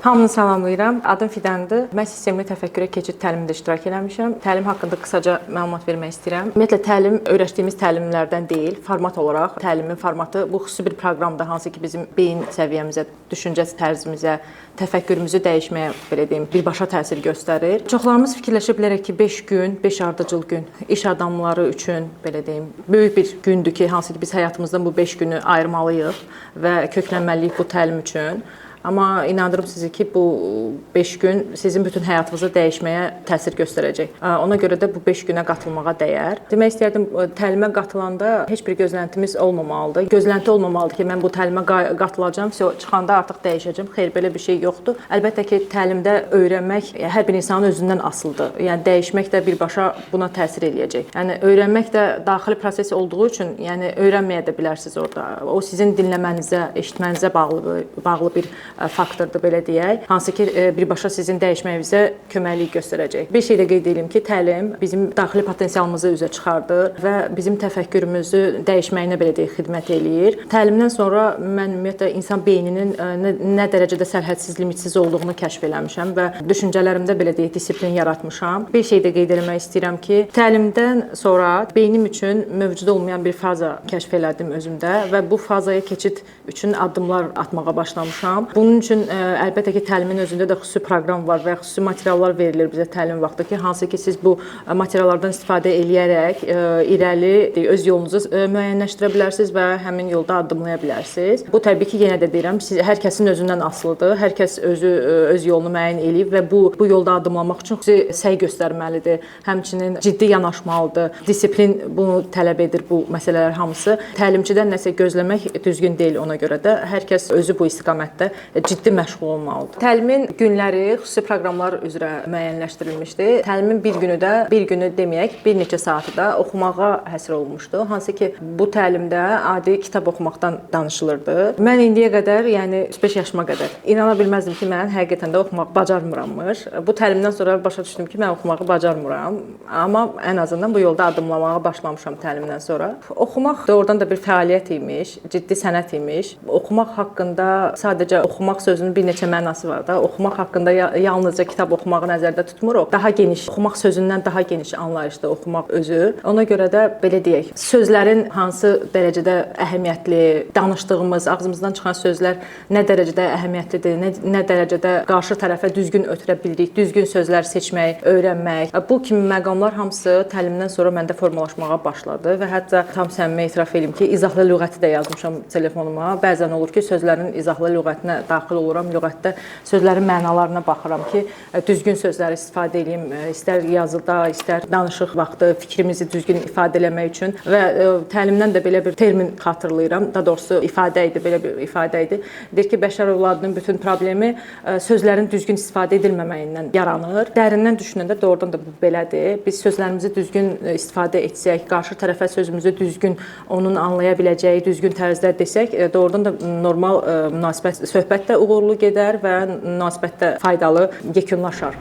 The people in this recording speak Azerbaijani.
Hamını salamlayıram. Adım Fidandır. Mən sistemli təfəkkürə keçid təlimində iştirak etmişəm. Təlim haqqında qısaca məlumat vermək istəyirəm. Ümumiyyətlə təlim öyrəşdiyimiz təlimlərdən deyil, format olaraq təlimin formatı bu xüsusi bir proqramdır, hansı ki bizim beyin səviyyəmizə, düşüncə tərzimizə, təfəkkürümüzü dəyişməyə belə deyim, birbaşa təsir göstərir. Çoxlarımız fikirləşə bilərək ki, 5 gün, 5 ardıcıl gün iş adamları üçün belə deyim, böyük bir gündür ki, hansı ki biz həyatımızdan bu 5 günü ayırmalıyıq və köklənməliyik bu təlim üçün. Amma inandırım sizi ki, bu 5 gün sizin bütün həyatınızı dəyişməyə təsir göstərəcək. Ona görə də bu 5 günə qatılmağa dəyər. Demək istərdim, təlimə qatılanda heç bir gözləntimiz olmamalıdır. Gözlənti olmamalıdır ki, mən bu təlimə qatılacağam, çıxanda artıq dəyişəcəm. Xeyr, belə bir şey yoxdur. Əlbəttə ki, təlimdə öyrənmək hər bir insanın özündən asılıdır. Yəni dəyişmək də birbaşa buna təsir eləyəcək. Yəni öyrənmək də daxili proses olduğu üçün, yəni öyrənməyə də bilərsiniz orada. O sizin dinləmənizə, eşitmənizə bağlı bir faktordur belə deyək. Hansı ki birbaşa sizin dəyişməyinizə köməklik göstərəcək. Bir şey də qeyd edim ki, təlim bizim daxili potensialımızı üzə çıxardır və bizim təfəkkürümüzü dəyişməyinə belə deyək xidmət eləyir. Təlimdən sonra mən ümumiyyətlə insan beyninin nə dərəcədə sərhədsiz, limitsiz olduğunu kəşf eləmişəm və düşüncələrimdə belə deyək disiplin yaratmışam. Bir şey də qeyd etmək istəyirəm ki, təlimdən sonra beynim üçün mövcud olmayan bir faza kəşf elədim özümdə və bu fazaya keçid üçün addımlar atmağa başlamışam. Bunun üçün əlbəttə ki, təlimin özündə də xüsusi proqram var və xüsusi materiallar verilir bizə təlim vaxtı ki, hansı ki siz bu materiallardan istifadə eləyərək irəli öz yolunuzu müəyyənləşdirə bilərsiniz və həmin yolda addımlaya bilərsiniz. Bu təbii ki, yenə də deyirəm, hər kəsin özündən asılıdır. Hər kəs öz yolunu müəyyən eləyib və bu yolda addımlamaq üçün xüsusi səy göstərməlidir. Həmçinin ciddi yanaşmalıdır. Disiplin bunu tələb edir bu məsələlər hamısı. Təlimçidən nəsə gözləmək düzgün deyil ona görə də. Hər kəs özü bu istiqamətdə ciddi məşğul olmalıdır. Təlimin günləri xüsusi proqramlar üzrə müəyyənləşdirilmişdi. Təlimin bir günü deməyək, bir neçə saatı da oxumağa həsr olunmuşdu. Hansı ki, bu təlimdə adi kitab oxumaqdan danışılırdı. Mən indiyə qədər, yəni 35 yaşıma qədər inana bilməzdim ki, mən həqiqətən də oxumaq bacarmırammış. Bu təlimdən sonra başa düşdüm ki, mən oxumağı bacarmıram. Amma ən azından bu yolda addımlamağa başlamışam təlimdən sonra. Oxumaq doğrudan da bir fəaliyyət imiş, ciddi sənət imiş. Oxumaq haqqında sadəcə oxumaq sözünün bir neçə mənası var da. Oxumaq haqqında yalnızca kitab oxumağı nəzərdə tutmuruq. Daha geniş, oxumaq sözündən daha geniş anlayışda oxumaq özü. Ona görə də belə deyək, sözlərin hansı dərəcədə əhəmiyyətli, danışdığımız, ağzımızdan çıxan sözlər nə dərəcədə əhəmiyyətlidir, nə dərəcədə qarşı tərəfə düzgün ötürə bilirik, düzgün sözlər seçmək, öyrənmək. Bu kimi məqamlar hamısı təlimdən sonra məndə formalaşmağa başladı və hətta tam səmimi etiraf edim ki, izahlı lüğəti də yazmışam telefonuma. Bəzən olur ki, sözlərin izahlı lüğətinə daxil oluram, lüğətdə sözlərin mənalarına baxıram ki, düzgün sözləri istifadə edeyim, istər yazıda, istər danışıq vaxtı fikrimizi düzgün ifadə etmək üçün və təlimdən də belə bir termin xatırlayıram, daha doğrusu ifadə idi, belə bir ifadə idi. Deyir ki, bəşər övladının bütün problemi sözlərin düzgün istifadə edilməməyindən yaranır. Dərindən düşünəndə doğrudan da bu belədir. Biz sözlərimizi düzgün istifadə etsək, qarşı tərəfə sözümüzü düzgün onun anlaya biləcəyi, düzgün tərzdə desək, doğrudan da normal münasibət söhbət də uğurlu gedər və münasibət də faydalı yekunlaşar.